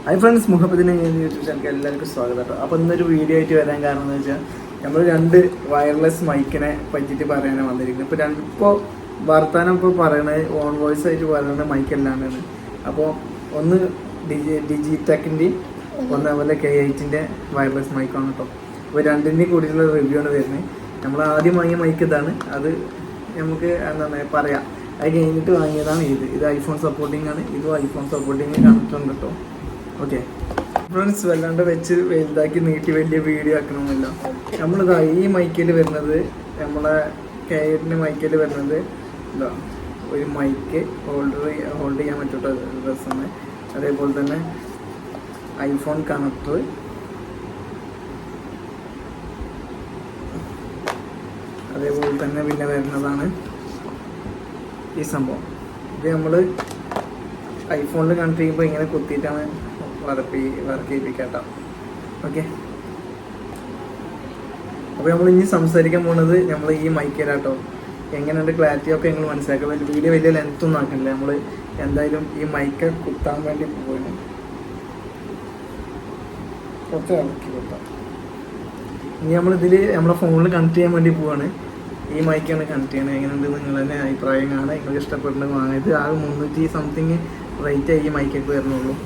Hi friends, മുഹമ്മദിനെ YouTube channel എല്ലാവർക്കും സ്വാഗതം കേട്ടോ. അപ്പോൾ ഇന്നൊരു വീഡിയോ ആയിട്ട് വരാൻ കാരണം എന്ന് വെച്ചാൽ നമ്മൾ രണ്ട് വയർലെസ് മൈക്കിനെ പറ്റിയിട്ട് പറയാനാണ് വന്നിരിക്കുന്നത്. ഇപ്പോൾ വർത്താനം പറയണത് ഓൺ വോയിസ് ആയിട്ട് പറയുന്നത് മൈക്കല്ലാണ്ടാണ്. അപ്പോൾ ഒന്ന് ഡിജിടെക്കിൻ്റെയും ഒന്ന് അതുപോലെ K8 വയർലെസ് മൈക്കാണ് കേട്ടോ. അപ്പോൾ രണ്ടിൻ്റെയും കൂടിയിട്ടുള്ള റിവ്യൂ ആണ് വരുന്നത്. നമ്മൾ ആദ്യം വാങ്ങിയ മൈക്ക് ഇതാണ്. അത് നമുക്ക് എന്താണ് പറയാം, അത് കഴിഞ്ഞിട്ട് വാങ്ങിയതാണ് ഇത് ഐഫോൺ സപ്പോർട്ടിംഗ് ആണ്. ഇതും ഐഫോൺ സപ്പോർട്ടിങ് കണ്ടിട്ടുണ്ട് കേട്ടോ. ഓക്കെ ഫ്രണ്ട്സ്, വല്ലാണ്ട് വെച്ച് വലുതാക്കി നീട്ടി വലിയ വീഡിയോ ആക്കണമെന്നില്ല. നമ്മളിതാ ഈ മൈക്കിൽ വരുന്നത്, നമ്മളെ K8 മൈക്കിൽ വരുന്നത് എന്താ, ഒരു മൈക്ക് ഹോൾഡ് ചെയ്യാൻ പറ്റൂട്ടോ ഡ്രസ്സാണ്. അതേപോലെ തന്നെ ഐഫോൺ കണക്ടർ, അതേപോലെ തന്നെ പിന്നെ വരുന്നതാണ് ഈ സംഭവം. ഇത് നമ്മൾ ഐഫോണിൽ കണക്ട് ചെയ്യുമ്പോൾ ഇങ്ങനെ കുത്തിയിട്ടാണ് വർക്ക് ചെയ്യിപ്പിക്കാട്ടോ. ഓക്കെ, അപ്പോൾ നമ്മൾ ഇനി സംസാരിക്കാൻ പോകുന്നത് നമ്മൾ ഈ മൈക്കിലാട്ടോ. എങ്ങനെയുണ്ട് ക്ലാരിറ്റി ഒക്കെ നിങ്ങൾ മനസ്സിലാക്കുക. വീഡിയോ വലിയ ലെങ്ത് ഒന്നും ആക്കണില്ല. നമ്മൾ എന്തായാലും ഈ മൈക്ക് കുത്താൻ വേണ്ടി പോകുന്നു. കുറച്ച് ഇറക്കി കുത്താം. ഇനി നമ്മളിതിൽ നമ്മളെ ഫോണിൽ കണക്ട് ചെയ്യാൻ വേണ്ടി പോവാണ്. ഈ മൈക്കാണ് കണക്ട് ചെയ്യണത്. എങ്ങനെയുണ്ട് നിങ്ങൾ തന്നെ അഭിപ്രായം കാണാൻ, നിങ്ങൾക്ക് ഇഷ്ടപ്പെടുന്നത് വാങ്ങാം. ഇത് ആകെ 300 സംതിങ് റേറ്റ് ആയി ഈ മൈക്കൊക്കെ വരുന്നുള്ളൂ.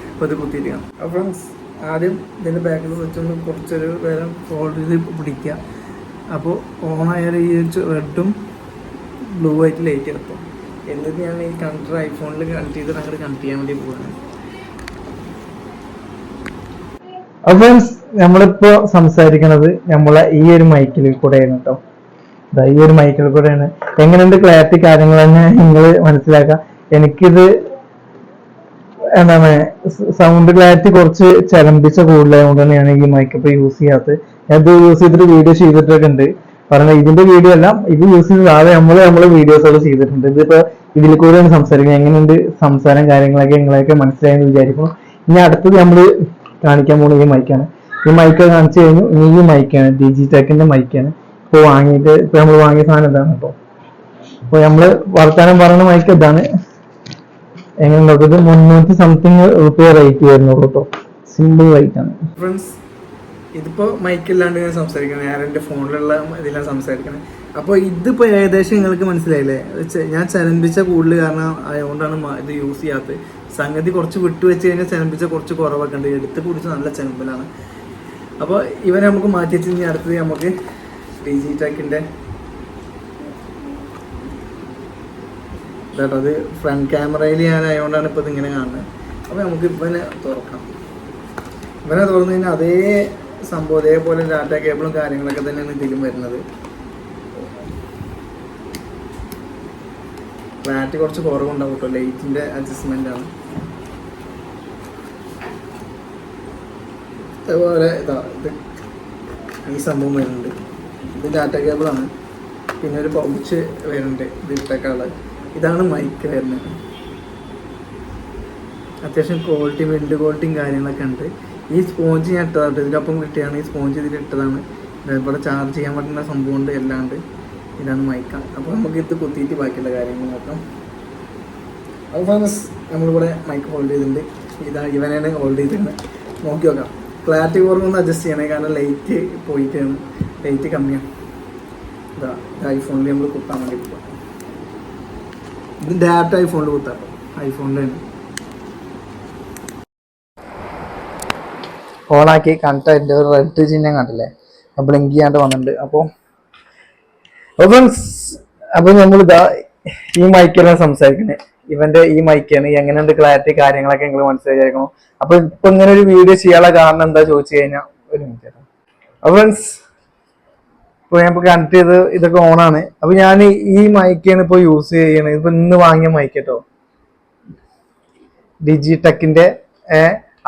അപ്പോൾ ഇത് കുത്തിയിരിക്കണം. അപ്പോൾ ഫ്രണ്ട്സ്, ആദ്യം ഇതിൻ്റെ ബാക്കിൽ വെച്ചൊന്ന് കുറച്ചൊരു വേറെ ഫോൾഡ് ചെയ്ത് പിടിക്കുക. അപ്പോൾ ഓണായാലും ഈ റെഡും ബ്ലൂ ആയിട്ട് ലൈറ്റ് കിട്ടും. എന്നിട്ട് ഞാൻ ഈ കണക്ടർ ഐഫോണിൽ കണക്ട് ചെയ്തിട്ട് അങ്ങോട്ട് കണക്ട് ചെയ്യാൻ വേണ്ടി പോവാണ്. അപ്പോൾ ഫ്രണ്ട്സ്, നമ്മളിപ്പോൾ സംസാരിക്കണത് നമ്മളെ ഈ ഒരു മൈക്കിൽ കൂടെയാണ് കേട്ടോ. ഈ ഒരു മൈക്കിൽ കൂടെയാണ്. എങ്ങനെയുണ്ട് ക്ലാരിറ്റി കാര്യങ്ങൾ തന്നെ നിങ്ങൾ മനസ്സിലാക്കാം. എനിക്കിത് എന്താണ്, സൗണ്ട് ക്ലാരിറ്റി കുറച്ച് ചലമ്പിച്ച കൂടുതലായതുകൊണ്ട് തന്നെയാണ് ഈ മൈക്ക് ഇപ്പോൾ യൂസ് ചെയ്യാത്തത്. ഞാനിത് യൂസ് ചെയ്തിട്ട് വീഡിയോ ചെയ്തിട്ടൊക്കെ ഉണ്ട്. പറഞ്ഞാൽ ഇതിന്റെ വീഡിയോ അല്ല, ഇത് യൂസ് ചെയ്തതാതെ നമ്മള് വീഡിയോസൊക്കെ ചെയ്തിട്ടുണ്ട്. ഇതിപ്പോൾ ഇതിൽ കൂടെയാണ് സംസാരിക്കുന്നത്. എങ്ങനെയുണ്ട് സംസാരം കാര്യങ്ങളൊക്കെ നിങ്ങളൊക്കെ മനസ്സിലായെന്ന് വിചാരിക്കുന്നു. ഇനി അടുത്തത് നമ്മൾ കാണിക്കാൻ പോകുന്നത് ഈ മൈക്കാണ്. ഈ മൈക്ക് കാണിച്ചു കഴിഞ്ഞു. ഇനി ഈ മൈക്കാണ് ഡിജിടെക്കിന്റെ മൈക്കാണ്. ഇപ്പോൾ നമ്മൾ വാങ്ങിയ സാധനം ഇതാണ് കേട്ടോ. അപ്പോൾ നമ്മള് വർത്താനം പറയുന്ന മൈക്ക് ഇതാണ്. എങ്ങനെ നോക്കിയത് 300 സംതിങ് രൂപ റേറ്റ് വരുന്നുള്ളൂ കേട്ടോ. സിമ്പിൾ റേറ്റ് ആണ് ഫ്രണ്ട്സ്. ഇതിപ്പോൾ മൈക്കില്ലാണ്ട് ഞാൻ സംസാരിക്കുന്നത്, ഞാൻ എൻ്റെ ഫോണിലുള്ള ഇതിലാണ് സംസാരിക്കുന്നത്. അപ്പോൾ ഇതിപ്പോൾ ഏകദേശം നിങ്ങൾക്ക് മനസ്സിലായില്ലേ. ഞാൻ ചലമ്പിച്ച കൂടുതൽ കാരണം അതുകൊണ്ടാണ് ഇത് യൂസ് ചെയ്യാത്തത്. സംഗതി കുറച്ച് വിട്ടു വെച്ച് കഴിഞ്ഞാൽ ചലമ്പിച്ച കുറച്ച് കുറവൊക്കെ ഉണ്ട്. എടുത്ത് കുടിച്ച് നല്ല ചലമ്പലാണ്. അപ്പോൾ ഇവനെ നമുക്ക് മാറ്റി വെച്ച് കഴിഞ്ഞാൽ അടുത്തത് നമുക്ക് ഡിജിടെക്കിൻ്റെ കേട്ടോ. അത് ഫ്രണ്ട് ക്യാമറയിൽ ഞാനായതുകൊണ്ടാണ് ഇപ്പോൾ ഇതിങ്ങനെ കാണുന്നത്. അപ്പോൾ നമുക്ക് ഇവനെ തുറക്കാം. ഇവനെ തുറന്നു കഴിഞ്ഞാൽ അതേ സംഭവം, അതേപോലെ ഡാറ്റ കേബിളും കാര്യങ്ങളൊക്കെ തന്നെയാണ് ഇതിലും വരുന്നത്. ക്ലാരിറ്റി കുറച്ച് കുറവുണ്ടാവും കേട്ടോ. ലൈറ്റിൻ്റെ അഡ്ജസ്റ്റ്മെൻ്റ് ആണ്. അതുപോലെ ഇത് ഈ സംഭവം വരുന്നുണ്ട്. ഇത് ഡാറ്റ കേബിളാണ്. പിന്നെ ഒരു പൗച്ച് വരുന്നുണ്ട് ഇത് ഇട്ടേക്കാള്. ഇതാണ് മൈക്ക് വരുന്നത്. അത്യാവശ്യം ക്വാളിറ്റി, ബിൽഡ് ക്വാളിറ്റിയും കാര്യങ്ങളൊക്കെ ഉണ്ട്. ഈ സ്പോഞ്ച് ഞാൻ ഇട്ടതാണ്, ഇതിനൊപ്പം കിട്ടിയാണ്. ഈ സ്പോഞ്ച് ഇതിൽ ഇട്ടതാണ്. ഇവിടെ ചാർജ് ചെയ്യാൻ പറ്റുന്ന സംഭവം ഉണ്ട്, എല്ലാം ഉണ്ട്. ഇതാണ് മൈക്കാണ്. അപ്പോൾ നമുക്ക് ഇത് കുത്തിയിട്ട് ബാക്കിയുള്ള കാര്യങ്ങൾ നോക്കാം. അപ്പോൾ ഫ്രണ്ട്സ്, നമ്മളിവിടെ മൈക്ക് ഹോൾഡ് ചെയ്തിട്ടുണ്ട്. ഇവനാണ് ഹോൾഡ് ചെയ്തിട്ടുണ്ട്. നോക്കി നോക്കാം. ക്ലാരിറ്റി കുറവൊന്ന് അഡ്ജസ്റ്റ് ചെയ്യണേ, കാരണം ലൈറ്റ് പോയിട്ടാണ്, ലൈറ്റ് കമ്മിയാണ്. ഇത് ഐഫോണിൽ നമ്മൾ കുത്താൻ വേണ്ടി പോകാം. ഇത് ഡയറക്റ്റ് ഐഫോണിൽ കുത്താട്ടോ, ഐഫോണിലാണ് ഓണാക്കി കണ്ടിട്ട് അതിൻ്റെ റെഡ് ചിഹ്നം കണ്ടില്ലേ, ബ്ലിങ്ക് ചെയ്യാണ്ട് വന്നിട്ടുണ്ട്. അപ്പോൾ ഫ്രണ്ട്സ്, അപ്പോൾ നമ്മളിതാ ഈ മൈക്കെല്ലാം സംസാരിക്കുന്നത്. ഇവന്റെ ഈ മൈക്കാണ്. എങ്ങനെയുണ്ട് ക്ലാരിറ്റി കാര്യങ്ങളൊക്കെ നിങ്ങൾ മനസ്സിലാക്കണം. അപ്പൊ ഇപ്പൊ ഇങ്ങനെ ഒരു വീഡിയോ ചെയ്യാനുള്ള കാരണം എന്താ ചോദിച്ചു കഴിഞ്ഞാൽ, ഒരു മിനിറ്റ്. അപ്പൊ ഫ്രണ്ട്സ്, ഇപ്പോൾ ഞാൻ ഇപ്പോൾ കണക്ട് ചെയ്ത് ഇതൊക്കെ ഓണാണ്. അപ്പൊ ഞാൻ ഈ മൈക്കാണ് ഇപ്പോൾ യൂസ് ചെയ്യണത്. ഇപ്പൊ ഇന്ന് വാങ്ങിയ മൈക്ക് കേട്ടോ. ഡിജിടെക്കിന്റെ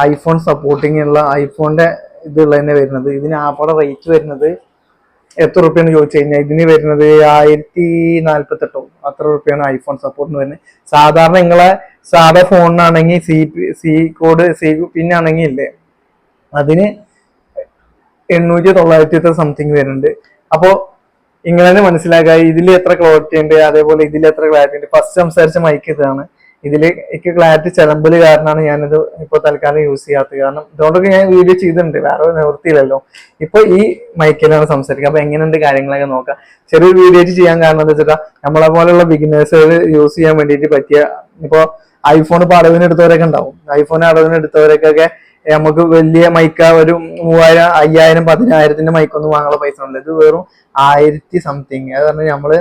ഐഫോൺ സപ്പോർട്ടിങ് ഉള്ള ഐഫോണിന്റെ ഇതുള്ള തന്നെ വരുന്നത്. ഇതിന് ആപ്പയുടെ റേറ്റ് വരുന്നത് എത്ര റുപ്യാണ് ചോദിച്ചു കഴിഞ്ഞാൽ ഇതിന് വരുന്നത് 1048 അത്ര റുപ്യാണ് ഐഫോൺ സപ്പോർട്ടിന് വരുന്നത്. സാധാരണ നിങ്ങളെ സാധാ ഫോണിനാണെങ്കിൽ സി പിന്നാണെങ്കിൽ ഇല്ലേ, അതിന് 800-900 സംതിങ് വരുന്നുണ്ട്. അപ്പോൾ ഇങ്ങനെ തന്നെ മനസ്സിലാക്കുക ഇതിൽ എത്ര ക്വാളിറ്റി ഉണ്ട്, അതേപോലെ ഇതിൽ എത്ര ക്ലാരിറ്റി ഉണ്ട്. ഫസ്റ്റ് സംസാരിച്ച മൈക്ക് ഇതാണ്. ഇതില് എനിക്ക് ക്ലാരിറ്റി ചിലമ്പല് കാരണമാണ് ഞാനിത് ഇപ്പൊ തൽക്കാലം യൂസ് ചെയ്യാത്തത്. കാരണം ഇതുകൊണ്ടൊക്കെ ഞാൻ വീഡിയോ ചെയ്തിട്ടുണ്ട്, വേറെ നിവൃത്തിയില്ലല്ലോ. ഇപ്പൊ ഈ മൈക്കിലാണ് സംസാരിക്കുക. അപ്പൊ എങ്ങനെയുണ്ട് കാര്യങ്ങളൊക്കെ നോക്കാം. ചെറിയൊരു വീഡിയോ ചെയ്യാൻ കാരണം എന്താ വെച്ചാൽ നമ്മളെ പോലെയുള്ള ബിഗിനേഴ്സ് യൂസ് ചെയ്യാൻ വേണ്ടിയിട്ട് പറ്റിയ, ഇപ്പൊ ഐഫോൺ ഇപ്പൊ അടവിന് എടുത്തവരൊക്കെ ഉണ്ടാവും. ഐഫോൺ അടവിന് എടുത്തവരൊക്കെ നമുക്ക് വലിയ മൈക്ക ഒരു 3000, 5000, 10000ന്റെ മൈക്കൊന്നും വാങ്ങാനുള്ള പൈസ ഉള്ളത്. ഇത് വെറും 1000 സംതിങ്. അത് പറഞ്ഞാൽ നമ്മള്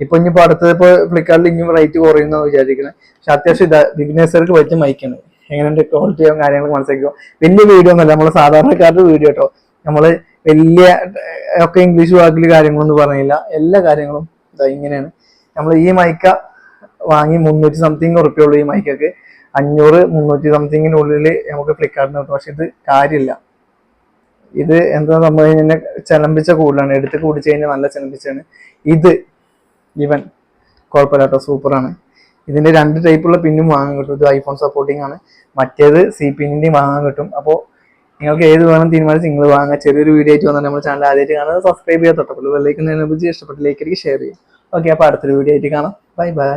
ഇപ്പൊ ഇനിയിപ്പോ അടുത്തത് ഇപ്പൊ ഫ്ലിപ്കാർട്ടിൽ ഇനിയും റേറ്റ് കുറയുന്ന വിചാരിക്കുന്നത്. പക്ഷെ അത്യാവശ്യം ബിഗിനേഴ്സുകൾക്ക് പറ്റിയ മൈക്കാണ്. എങ്ങനെയുണ്ട് ക്വാളിറ്റിയും കാര്യങ്ങളൊക്കെ മനസ്സിലാക്കിയോ. വലിയ വീഡിയോ ഒന്നല്ല, നമ്മള് സാധാരണക്കാരുടെ വീഡിയോ കേട്ടോ. നമ്മള് വലിയ ഒക്കെ ഇംഗ്ലീഷ് വാക്കിൽ കാര്യങ്ങളൊന്നും പറഞ്ഞില്ല. എല്ലാ കാര്യങ്ങളും ഇങ്ങനെയാണ്. നമ്മൾ ഈ മൈക്ക വാങ്ങി 300 സംതിങ് ഉറുപ്പിയുള്ളൂ. ഈ മൈക്കൊക്കെ 500, 300 സംതിങ്ങിനുള്ളിൽ നമുക്ക് ഫ്ലിപ്കാർട്ടിന് കിട്ടും. പക്ഷെ ഇത് കാര്യമില്ല. ഇത് എന്താ സംഭവം, എന്നെ ചലമ്പിച്ച കൂടുതലാണ്. എടുത്ത് കൂടിച്ച് കഴിഞ്ഞാൽ നല്ല ചലമ്പിച്ചാണ്. ഇത് ഈവൻ കുഴപ്പമില്ല കേട്ടോ, സൂപ്പറാണ്. ഇതിന്റെ 2 ടൈപ്പുള്ള പിന്നും വാങ്ങാൻ കിട്ടും. ഇത് ഐഫോൺ സപ്പോർട്ടിംഗ് ആണ്, മറ്റേത് സി പിന്നിന്റെയും വാങ്ങാൻ കിട്ടും. അപ്പോൾ നിങ്ങൾക്ക് ഏത് വേണം തീരുമാനിച്ച് നിങ്ങൾ വാങ്ങാം. ചെറിയൊരു വീഡിയോ ആയിട്ട് വന്നാൽ നമ്മുടെ ചാനൽ ആദ്യമായിട്ട് കാണാൻ സബ്സ്ക്രൈബ് ചെയ്യാൻ തൊട്ടപ്പോൾ ബെല്ലൈക്കൻ ഇഷ്ടപ്പെട്ടിലേക്ക് ഷെയർ ചെയ്യും. ഓക്കെ, അപ്പോൾ അടുത്തൊരു വീഡിയോ ആയിട്ട് കാണാം. Bye bye.